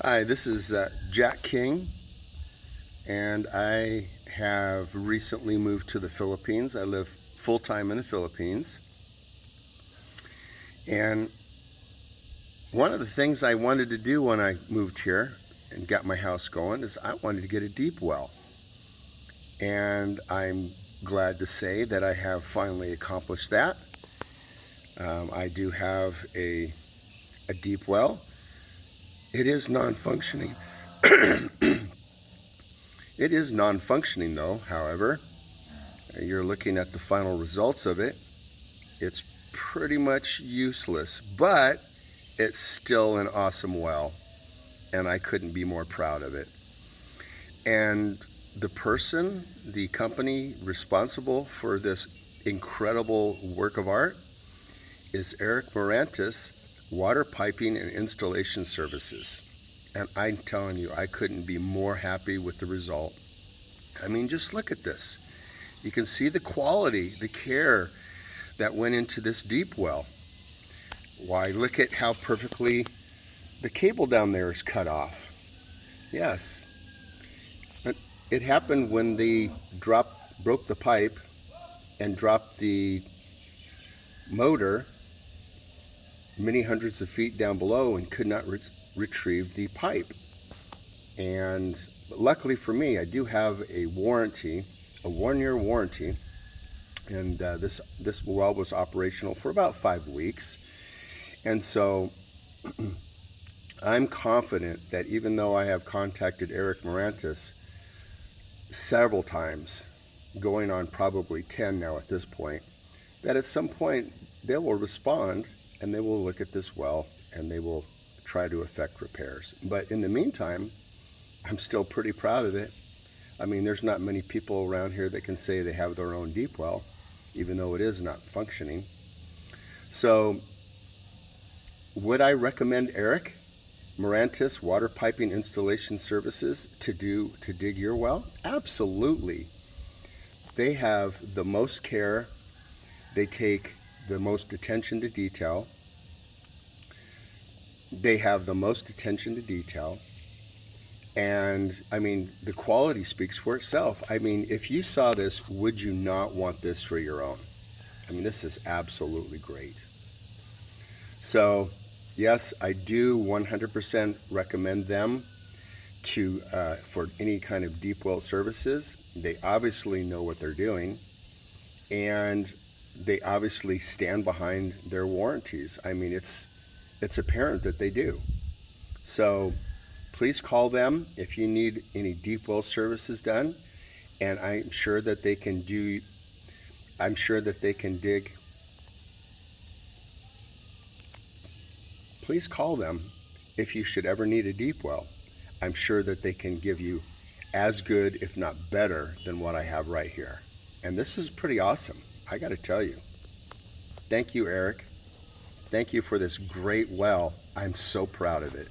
Hi, this is Jack King, and I have recently moved to the Philippines. I live full-time in the Philippines, and one of the things I wanted to do when I moved here and got my house going is I wanted to get a deep well, and I'm glad to say that I have finally accomplished that. I do have a deep well. It is non-functioning. It is non-functioning though, however. You're looking at the final results of it. It's pretty much useless, but it's still an awesome well, and I couldn't be more proud of it. And the company responsible for this incredible work of art is Eric Morante's Water Piping and Installation Services. And I'm telling you, I couldn't be more happy with the result. I mean, just look at this. You can see the quality, the care that went into this deep well. Why, look at how perfectly the cable down there is cut off. Yes. It happened when they broke the pipe and dropped the motor many hundreds of feet down below and could not retrieve the pipe. And luckily for me, I do have a warranty, a 1-year warranty, and this well was operational for about 5 weeks. And so I'm confident that even though I have contacted Eric Morantes several times, going on probably 10 now at this point, that at some point they will respond and they will look at this well and they will try to effect repairs. But in the meantime, I'm still pretty proud of it. I mean, there's not many people around here that can say they have their own deep well, even though it is not functioning. So would I recommend Eric Morantes Water Piping Installation Services to dig your well? Absolutely. They have the most care. They take the most attention to detail. They have the most attention to detail. And I mean, the quality speaks for itself. I mean, if you saw this, would you not want this for your own? I mean, this is absolutely great. So yes, I do 100% recommend them for any kind of deep well services. They obviously know what they're doing, and they obviously stand behind their warranties. I mean, it's apparent that they do. So please call them if you need any deep well services done, and I'm sure that they can dig. Please call them if you should ever need a deep well. I'm sure that they can give you as good, if not better, than what I have right here. And this is pretty awesome, I got to tell you. Thank you, Eric. Thank you for this great well. I'm so proud of it.